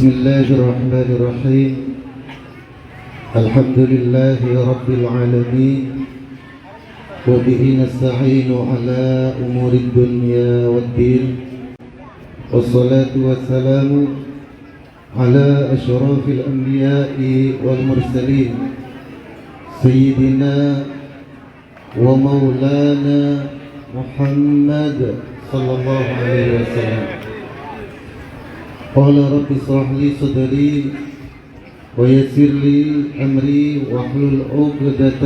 بسم الله الرحمن الرحيم الحمد لله رب العالمين وبه نستعين على أمور الدنيا والدين والصلاة والسلام على أشرف الأنبياء والمرسلين سيدنا ومولانا محمد صلى الله عليه وسلم. قال رب اشرح لي صدري ويسر لي أمري واحلل عقدة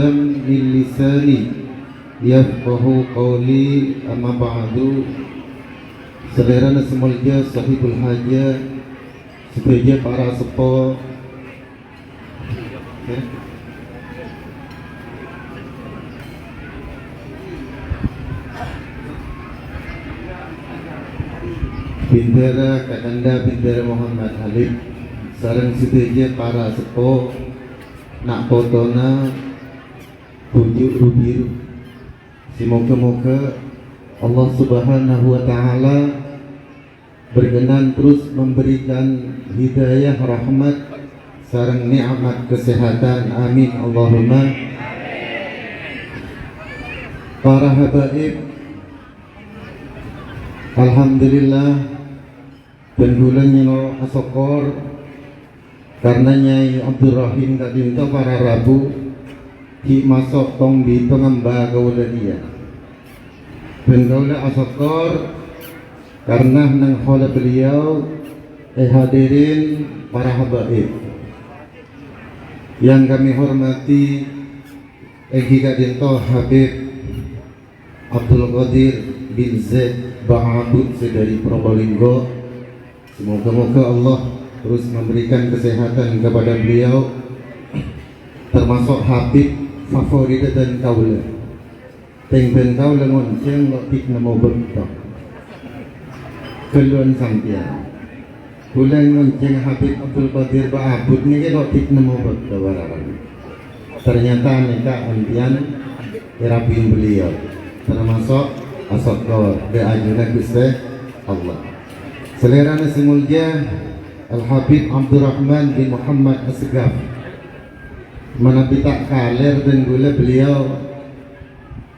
من لساني yafqahu qawli. Amma ba'du. Saudara semulja sahibul hajah, sebagai para sepuh, bendera Kakanda bendera Muhammad Halid sareng sedaja para sepuh nak fotona tunjuk biru. Semoga-moga Allah Subhanahu wa Ta'ala berkenan terus memberikan hidayah, rahmat sareng nikmat kesehatan. Amin Allahumma. Para habaib, alhamdulillah penggulanya asokor karena Nyai Abdurrahim tadi minta para Rabu di masuk tong di pengembang gaula dia pengaula asokor karena nang khala beliau hadirin para habaib yang kami hormati Kadinto Habib Abdul Qadir bin Zaid Ba'abud dari Probolinggo. Semoga-moga Allah terus memberikan kesehatan kepada beliau, termasuk Habib favorit dan kaula teng kaula ngonceng lokik namo bekto keluan sampian bulan ngonceng Habib Abdul Qadir Ba'abud niki lokik namo bekto barang. Ternyata mereka ampian irabin beliau, termasuk asokor beajunan Gusti Allah. Selera semulja Al-Habib Abdurrahman bin Muhammad Asgaf mana kita kaler dan gula beliau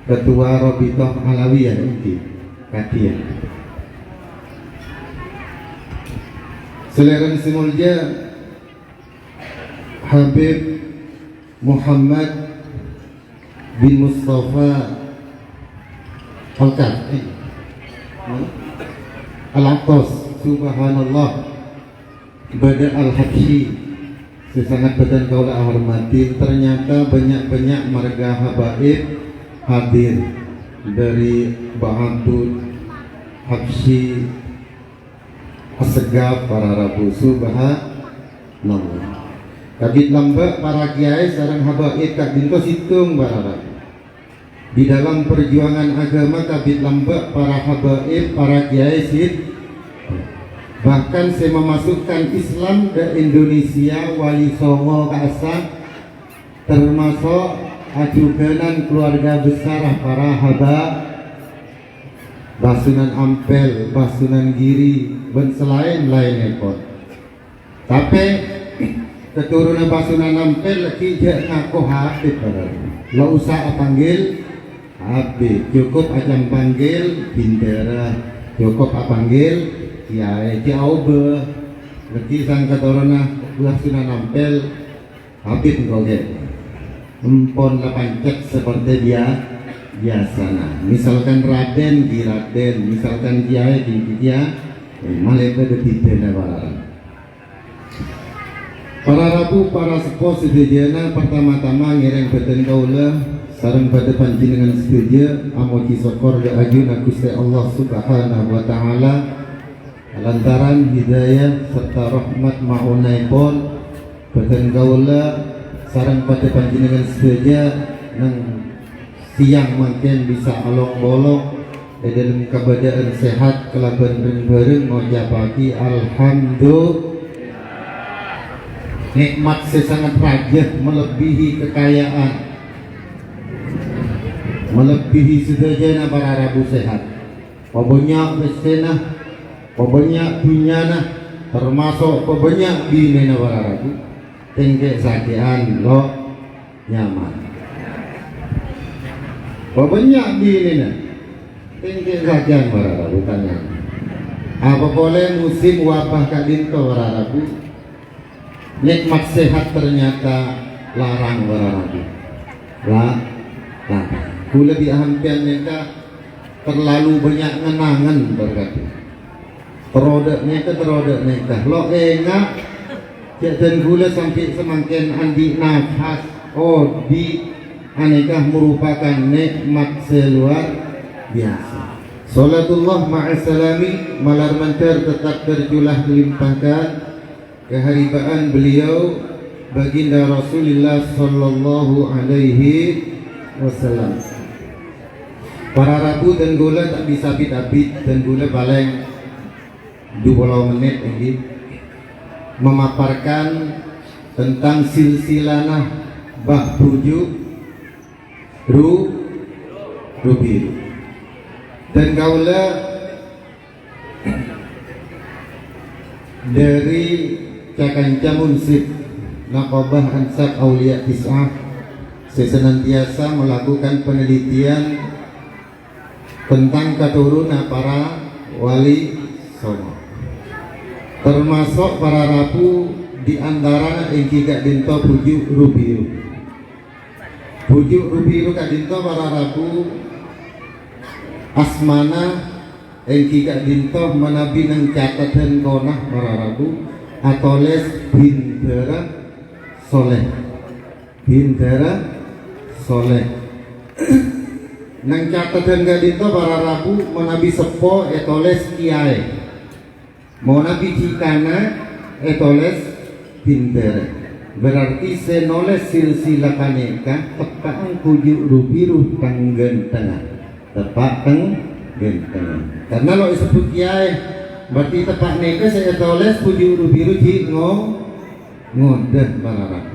ketua Rabithah Alawiyah ini kadia. Selera semulja Habib Muhammad bin Mustafa Al-Aqtas, subhanallah, Bada Al-Habsyi, sesangat badan kaulah hormati. Ternyata banyak-banyak marga habaib hadir dari Ba'abud Habsyi Asgaf para Rabu, subhanallah. Kabit lambak para kiai sareng habaib kadinto situng para Rabu. Di dalam perjuangan agama kabit lambak para habaib, para kiai sid. Bahkan saya memasukkan Islam ke Indonesia wali songo kaasa, termasuk ajuganan keluarga besar para habaib Basunan Ampel, Basunan Giri, dan selain lainnya pun. Tapi keturunan Basunan Ampel lagi jak ngaku Habib, lo usah panggil Habib, cukup aja panggil bendera, cukup panggil Kiai jauh be, lagi sang keturunan Basunan Ampel Habib ngoget, empon lapan cek seperti dia biasanya. Misalkan Raden di Raden, misalkan Kiai di Kiai, malaikat ketidaknya barang. Para Rabu, para sepuh sedejana pertama-tama ngereng badan kaula sareng pada panjenengan setuju amoji syukur ga ajuna Gusti Allah Subhanahu wa Ta'ala lantaran hidayah serta rahmat maunaipun badan kaula sareng pada panjenengan setuju nang siang makin bisa alok-bolok dalam keadaan sehat kelaban bareng ngojabaki alhamdulillah. Nikmat sesangat rajah melebihi kekayaan, melebihi sedajana para Rabu sehat. Pabanyak besenah, pabanyak dunyana, termasuk pebanyak bini na wararabu tingke sakian lo nyaman pebanyak bini na tingke sakian wararabu tanya apa boleh musim wabah kadinto wararabu nikmat sehat ternyata larang wararabu lah gula di hampian mereka terlalu banyak ngenangan berkata terodek mereka lo enggak dan gula sampai semakin andi nafas di aneka merupakan nikmat seluar biasa. Salatullah ma'asalami malar mantar tetap terjulah dilimpahkan keharibaan beliau baginda Rasulullah sallallahu alaihi wasallam. Para rabu dan gula tak bisa bit-bit dan gula paling 20 menit ini memaparkan tentang silsilanah bah rujuk rubiru dan gaula dari Cakanca Munsib Naqabah Ansab Aulia Tis'ah senantiasa melakukan penelitian tentang keturunan para wali songo termasuk para rabu di antara ingki gak dinto pujuk rubiru kak dinto para rabu asmana ingki gak dinto menabi nang catatan konah para rabu atau les bintera soleh nang catatan gak dinto para rabu menabi sepo etoles kiai mau nabi cikana etoles pinter berarti senoles silsilah kaneka tepak kujuk rubiru tengah tepak tengah karena lo disebut kiai berarti tepak neka saya etoles kujuk rubiru di ngodah bararap.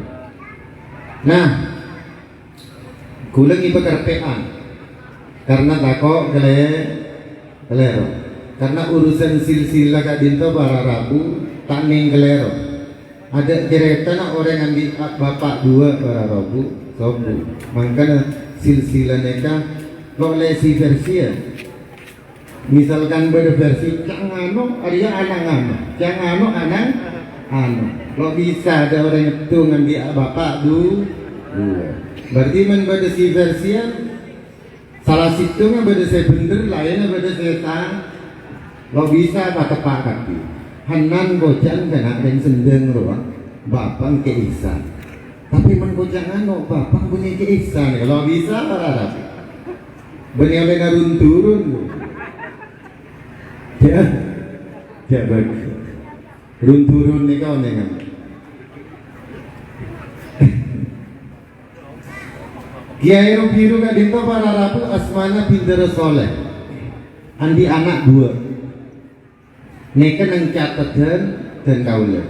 Nah kulengi pekerpean karena takok kelero karena urusan silsilah kak dinto para rabu tak ning kelero ada cerita nak orang ambil bapak dua para rabu sobu makanya silsilah neka lo lesi versi ya misalkan berversi cangano ada anak lo bisa ada orang itu ngambil bapak dua berarti man pada si versi ya salah situ nggak pada saya bener lainnya pada saya tang lo bisa tak tepat kaki hanan gojan kena yang sendeng ruang bapak keisan tapi mengojangan no bapak punya keisan kalau bisa parah benar-benar turun ya bagus turun nih kau nengang Kiai Rubiru kak dinto para rabu asmana pinter soleh andi anak dua neka nang catatan dan kaula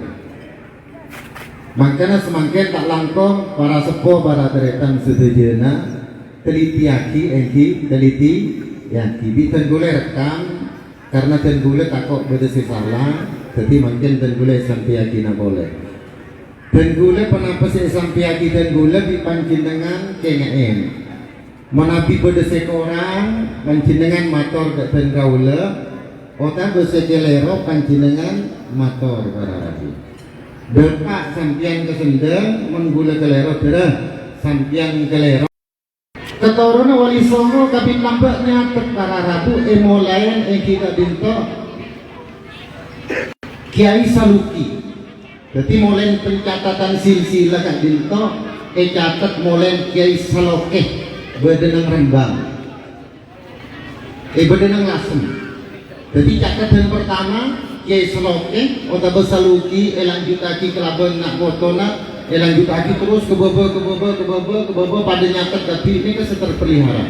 makanya semakin tak langkong para sepuh para teretan sedejana teliti yaki bitan gule rekam karena dan gule takut beda salah jadi makin dan gule sampai yaki na boleh dan gule penapa si sampai yaki dan gule dipancin dengan kengaen menapi beda sekorang pancin dengan motor dan kaula otak bersekelero pancinengan motor para rabi depak sampian kesendeng menggula kelero derah sampian kelero keturuna wali songo kabin lambaknya para rabu emolayan kita dinto Kiai Saluki jadi mulai pencatatan silsilah kak dinto catat mulai Kiai Salokeh bedenang Rembang bedenang Lasem. Jadi catatan pertama Kiai Seloke, otak Saluki, lanjut lagi ke Laban nak motona, lanjut lagi terus ke bawah pada nyatet tapi ini kan terpelihara.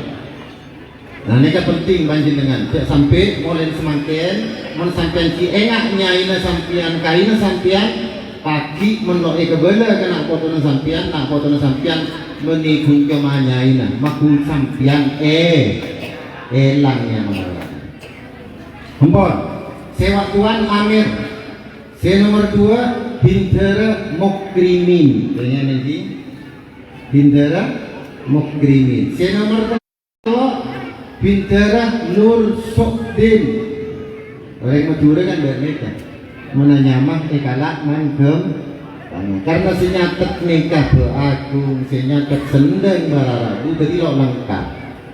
Nah ini kan penting banjir dengan sampai mulai semakin mensampian ki enaknya ina sampian kaina sampian pagi menolak ke bela kena potona sampian nak potona sampian menikung kemanya ina makul sampian elangnya malah. Hempon, sewa tuan Amir Saya nomor 2 Bintara Mokrimin. Dengan nanti Bintara Mokrimin. Saya nomor 3 Bintara Nur Sokdin. Orang Madura kan mereka mana nyamah kalak mangkem. Karena senyatet nikah beagung, senyatet sendeng bararabu, jadi lo lengkap.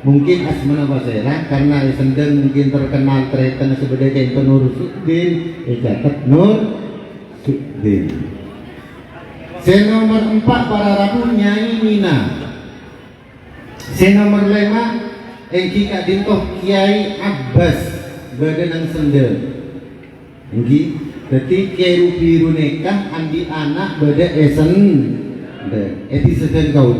Mungkin asmana basera karena sendeng mungkin terkenal terkenal sebagai Nur Sukdin, catat Nur Sukdin. Sen nomor 4 bararabu Nyai Mina. Sen nomor 5 engki Kak Dintoh Kiai Abbas badanang sendeng. Engki jadi Kiai Biru nikah andi anak beda esen eti seden kau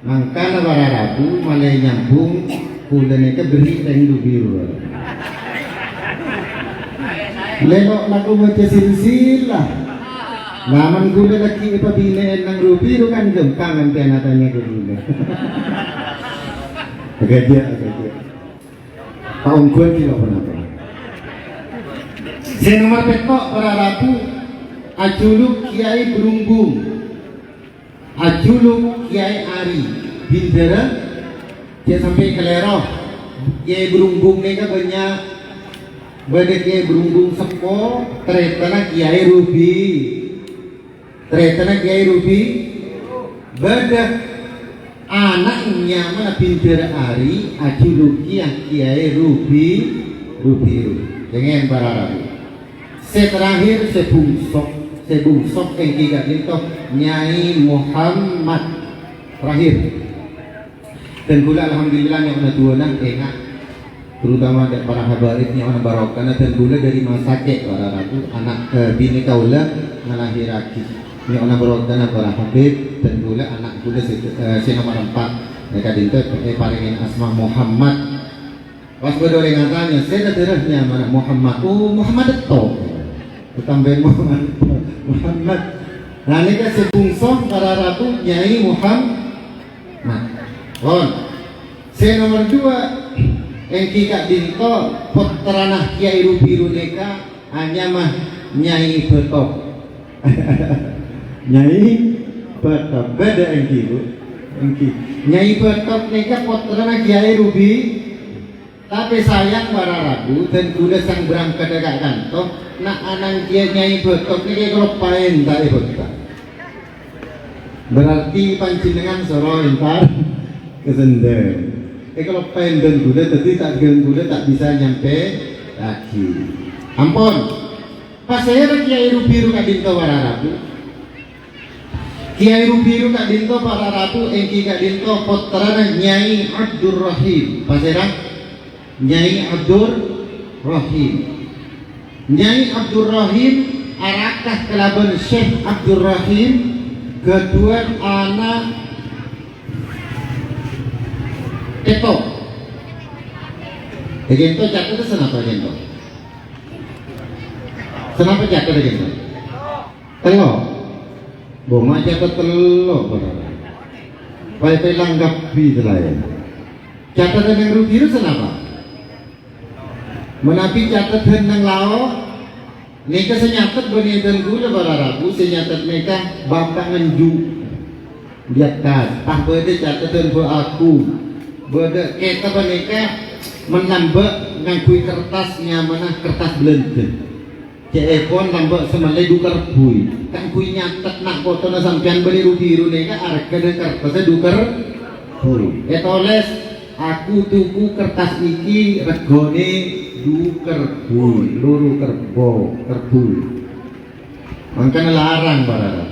mangkana bararabu malai nyambung kula nikah beri teng biru lenok laku baca silsilah laman kula laki ipa bineen ng biru kan gempang ang penatanya kula agak dia paungkuan kilo penapa. Saya nomor petok bararabu Ajuluk Kiai Berunggung, Ajuluk Kiai Ari Bintara dia sampai ke Leroh. Kiai Berunggung ni kan banyak beda Kiai Berunggung sepo teretana Kiai Rubi, teretana Kiai Rubi beda anaknya mana Bintara Ari Ajuluk Kiai Rubi dengan bararabu. Terakhir sebungsok yang tiga itu Nyai Muhammad terakhir. Dan pula alhamdulillah yang ada dua nang enak, terutama dari para habaib yang ada barokah dan pula dari masakit para ratu anak bini kaula ngalahiraki yang ada barokah para habib dan pula anak pula si nomor 4 mereka dintet paringin asma Muhammad. Pas berdua ngatanya saya terusnya mana Muhammad, oh Muhammad itu tambahin Muhammad. Nah ini kan sebungsong para ratu Nyai Muhammad. Saya nomor 2 engki Kak Dinto potranah Kiai Rubiru neka hanya mah Nyai Betop. Nyai Betop beda engki bu. Nyai Betop neka potranah Kiai Rubi. Tapi sayang para rabu dan kuda sang berangkat dekat kantor nak anang dia Nyai Betop ini kalau paen tak ikut. Berarti pancingan soro entar kesendeng. Kalau paen dan kuda tadi tak dengan kuda tak bisa nyampe lagi. Ampun. Pas saya Kiai Rubiru Kak Dinto para rabu. Kiai Rubiru Kak Dinto para rabu engki Kak Dinto potrana Nyai Abdur Rahim. Pas saya Nyai Abdur Rahim. Nyai Abdur Rahim arakah kelaban Syekh Abdur Rahim kedua anak Keto. Gento jatuh itu kenapa Gento? Kenapa jatuh Gento? Telok. Boma jatuh telok pada. Pai langgap bi telayan. Jatuh dengan Rubiru kenapa? Menapi catatan nang lao neka senyatat bani dan gula bararabu senyatat neka bapak ngenju lihat kas beda catatan bu aku beda kita neka menambah ngakui kertasnya mana kertas belanja cepon nambah semalai dukar bui kan kui nyatet nak foto na sampean bani Rubiru neka harga dan kertasnya dukar bui etoles aku tuku kertas iki regone duker bui, luru kerbo, kerbul. Makanya larang para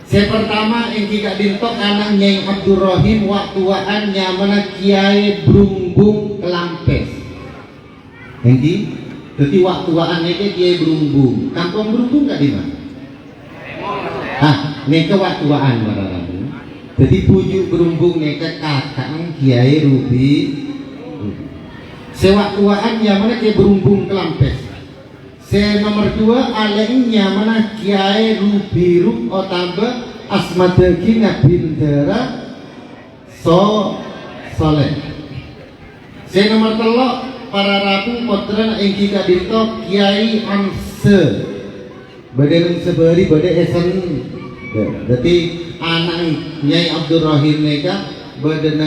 saya pertama engki Kak Dinto anak Nyai Abdur Rahim waktuaan nyamana Kiai Berunggung Kelampes. Engki, jadi waktuaan neke Kiai Berunggung. Kampung Berunggung Kak Dima? Neke waktuaan para jadi pujuk Berunggung neke kakang Kiai Rubi. Sewaktuaan yang mana Kiai Berunggung Kelampes. Se nomor 2 alainya mana Kiai Rubiru Otamba Asmadagina Bintara Soleh. Se nomor 3 para rabu potran engki kadinto Kiai Amse badan seberi badan esen berarti anak Nyai Abdul Rahim mereka badan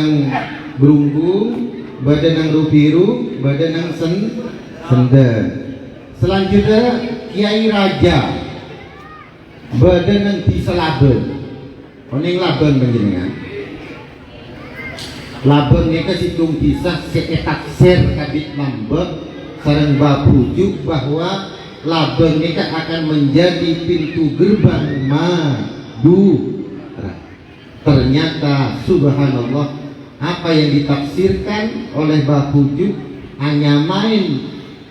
berunggung badan rubiru badan senden. Selanjutnya Kiai Raja badan bisa laben oning laben panjenengan laben mereka situng bisa seetaksir kadit lambek sareng babujuk bahwa laben mereka akan menjadi pintu gerbang madu. Ternyata subhanallah apa yang ditafsirkan oleh babujuk hanya main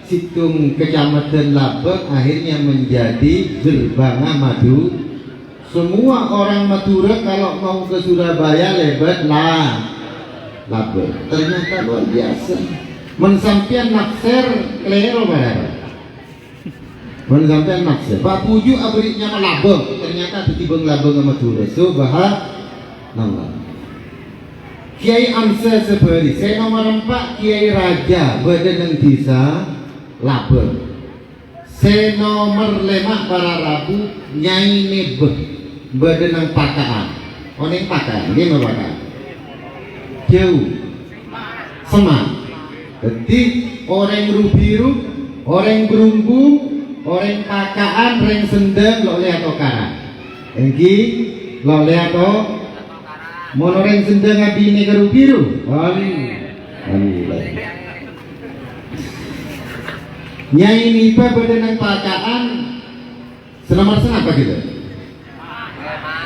situng kecamatan Labek akhirnya menjadi gerbang madu. Semua orang Madura kalau mau ke Surabaya lebat lah Labek. Ternyata luar biasa. Mensampian nakser klero barang. Mensampian nakser. Pak Puju abritnya Labek. Ternyata ditibeng Labek Madura. Subhanallah. Kiai Amsa seberi. Saya nomor 4 Kiai Raja badan desa Labek. Saya nomor 5 para rabu Nyai Nebeh badan pakaan. Oneng pakaan, gimana pakaan? Jauh, semak. Jadi orang rubiru, orang berunggung, orang pakaan, orang sendeng, lo lihat karang. Engki, lo lihat mau orang sendeng abi ini ke rubiru. Alhamdulillah. Nyai Nipa badan pakaan senomor apa gitu?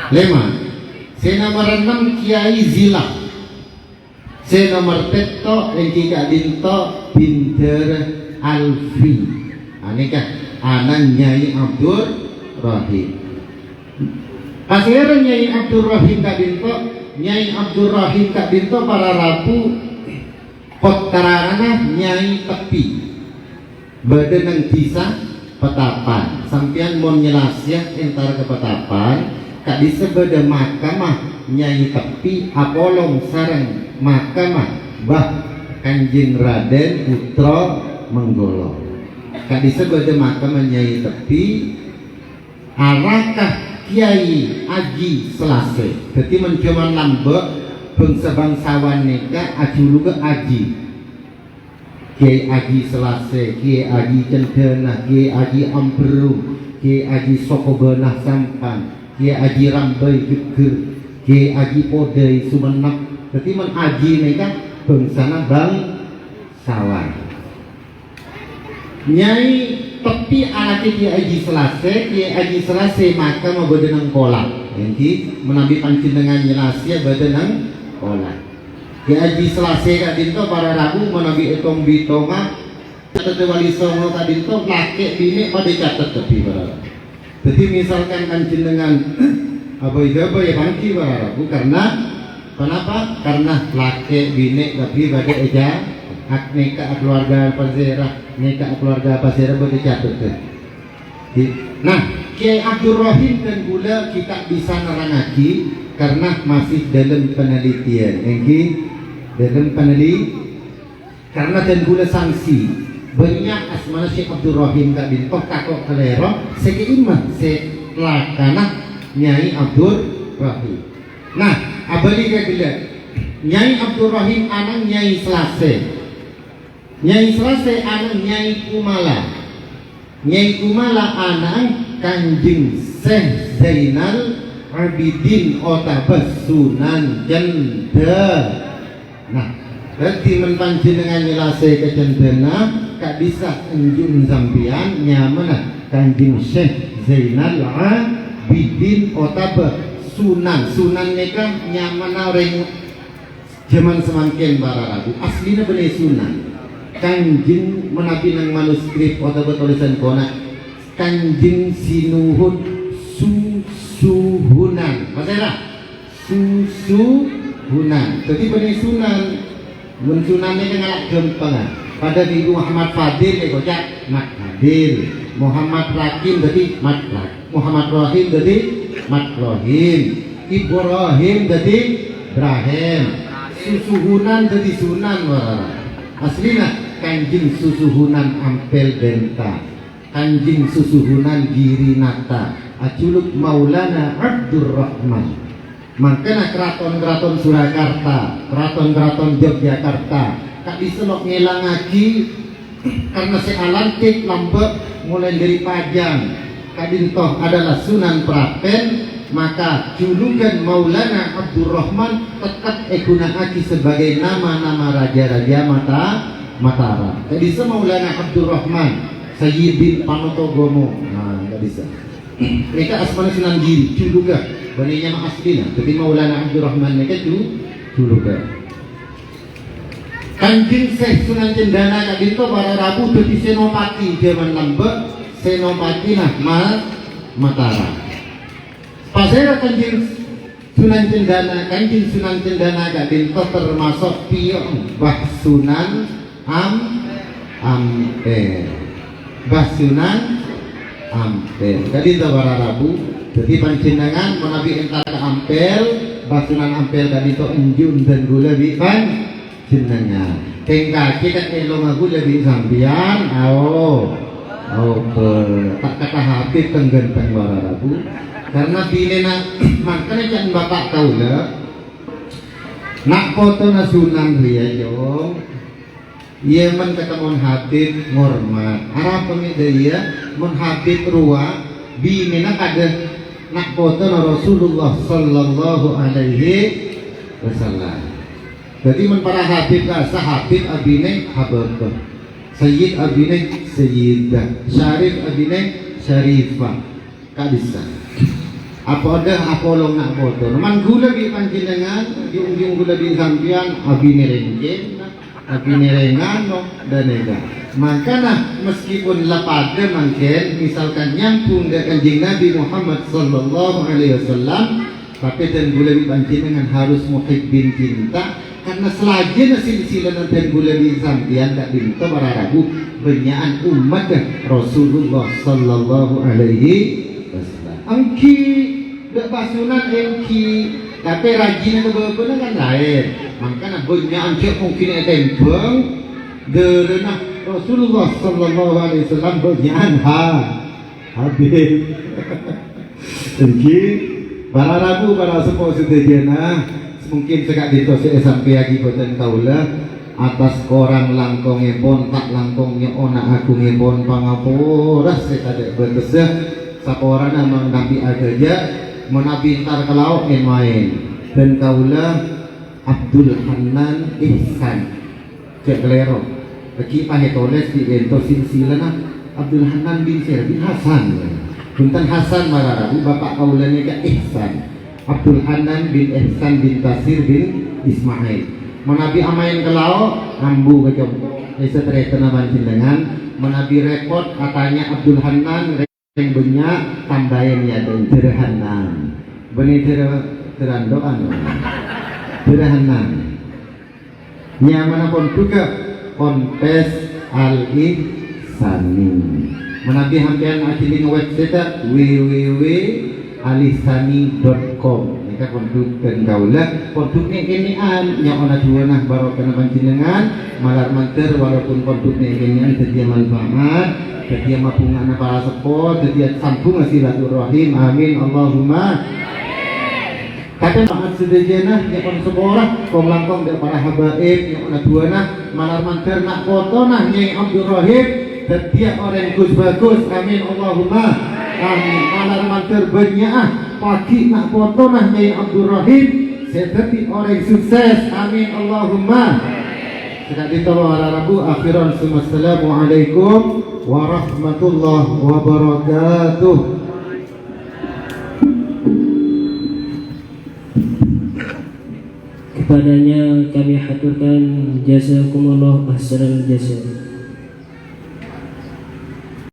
5. Saya nomor 6 Kiai Zila. Saya nomor 7 engki Kak Dinto Binder Alfi. Aneka anak Nyai Abdul Rahim. Akhirnya Nyai Abdul Rahim Kak Dinto, Nyai Abdul Rahim Kak Dinto para rabu kotarana Nyai Tepi. Badan yang bisa petapan sampian mau nyelasya entar ke petapan kak disebeda makamah Nyai Tepi apolong sarang makamah Bah Kanjeng Raden Putra Menggolo kak disebeda makamah Nyai Tepi arakah Kiai Aji Selase jadi mencuman lambek bangsa-bangsawan neka ajulu ke Aji Kiai Aji Selase, Kiai Aji Cendana, Kiai Aji Amperu, Kiai Aji Sokobenah Sampan, Kiai Aji Rambai Geger, Kiai Aji Podai Sumenep. Jadi men Aji mereka bangsana bangsawan. Nyai Tepi anak Kiai Aji Selase, Kiai Aji Selase maka mau badan kolak. Jadi menabi pancin dengan jelasnya badan kolak. Kiai Haji Selase Kak Dinto para rabu menabi etong bitonga catat wali songo Kak Dinto laki bini pada catat tepi para rabu. Jadi misalkan kancing dengan apa ya bangki para rabu karena kenapa? Karena laki bini tapi pada eja hak neka keluarga pasera neka keluarga pasera pada catat. Nah Kiai Abdul Rahim dan gula kita bisa nerangaki karena masih dalam penelitian. Engki dalam peneliti karena dan gula sanksi banyak asmana Syekh Abdul Rahim Kak Dinto kakok kelero sekeiman selakana Nyai Abdul Rahim. Nah abadi kagila Nyai Abdul Rahim anak Nyai Selase, Nyai Selase anak Nyai Kumala, Nyai Kumala anak Kanjeng Syekh Zainal Abidin Otabas Sunan Jenda. Nah, berarti menpanjenengan nyelase kecendena kak bisa enjun sampian nyamana Kanjeng Syekh Zainal Abidin Otabas Sunan neka nyamana orang zaman semakin para ragu aslinya bener Sunan Kanjeng menapi nang manuskrip Otabas tulisan kona Kanjeng Sinuhun Susuhunan masalah Susuhunan jadi benih Sunan Sunannya kan ngalak gempengan pada Ibu Muhammad Fadil kocak Mat Fadil Muhammad Rakim jadi Mat Rakim Muhammad Rahim jadi Mat Rahim Ibrahim jadi Ibrahim Susuhunan jadi Sunan warara aslinya Kanjeng susuhunan Ampel Benta, Kanjeng susuhunan Girinata, aculuk Maulana Abdurrahman. Makanya keraton-keraton Surakarta, keraton-keraton Yogyakarta kak diselok ngelang lagi karena sealantik lambek mulai dari Pajang kadintoh adalah Sunan Prapen, maka julukan Maulana Abdurrahman tetap gunakake sebagai nama-nama raja-raja Mataram. Tak bisa Maulana Abdurrahman Sayyidin Panotogomo, nah tak bisa. Mereka asmana Sunan Giri julukan baninya mak aslina, tapi Maulana Abdurrahman mereka julukan. Kanjeng Syekh Sunan Cendana kadinto para Rabu dadi senopati zaman lembek, senopati nah Mataram. Pasera Kanjeng Sunan Cendana, Kanjeng Sunan Cendana kadinto termasuk piyong Mbah Sunan Ampel. Mbah Sunan Ampel. Kadinto para Rabu jadi panjenengan menabi entar ke Ampel, Mbah Sunan Ampel kadinto enjun dan gula bikan jenengan tengka kita elong aku lebih sambian tak kata habis tenggenteng wara Rabu karena binena makanya jangan bapak tahu lah nak foto na Sunan ria jong iya man ketemu Habib ngormat arah pemida iya mon Habib ruwa binena kada nak foto na Rasulullah sallallahu alaihi wasallam. Jadi men para Habib asa Habib abine Habibah, Sayyid abine Sayyidah, Syarif abine Syarifah. Kadisa. Apa ada apolong nak foto. Man gula bi panjenengan, diung gula bi sampian abine rengken, abine rengano dan ega. Makanya meskipun lapada mangken misalkan nyambung dengan Kanjeng Nabi Muhammad sallallahu alaihi wasallam, tapi dan gula bi panjenengan harus muhibbin cinta. Karena selagi silsilah dan gula di sampian tak dinta para Rabu benyaan umat Rasulullah sallallahu alaihi wasallam. Angki dak basunan engki tapi rajin ke beberapa kan lain. Makanya benyaan cek mungkin tempeng derena Rasulullah sallallahu alaihi wasallam benyaan habib. Engki para Rabu para sepuh sedejana mungkin sekak dito saya sampai lagi boten kaula atas korang langkongnya pon tak langkongnya onak aku ngepon pangapura sekadek betesah saporan amang nabi agaja menabi tar kalau main dan kaula Abdul Hanan Ihsan cek lero lagi pahe toles di ento silsilana Abdul Hanan bin Syar bin Hasan buntan Hasan mararabu bapak kaulanya ke Ihsan Abdul Hanan bin Ihsan bin Tasir bin Ismail. Menabi amain kelau ambu kecompo. Bisa terkena jenengan. Menabi repot katanya Abdul Hanan yang banyak tambahin ya dan Hanan. Benih terandoan. Hanan. Nyamanapun juga kontes al-ihsani. Menabi hampian akilin website www.alisani.com. Ini kan produk dan kaulah produknya ini yang ona dua nah baru kena panjenengan malar manter walaupun produknya ini jadi manfaat jadi mapungan para sepot jadi sambung silaturahim amin Allahumma kata maaf sedejana yang on sekolah kong langkong dari para habaib yang ona dua nah malar manter nak foto nah yang Abdurrahim setiap orang gus bagus amin Allahumma amin. Malar manter banyak pagi nak foto nah Nyai Abdurrahim seperti orang sukses amin Allahumma. Sudah ditolong para Rabu akhiran assalamualaikum warahmatullahi wabarakatuh. Kepadanya kami haturkan jazakumullah ahsanal jazaa.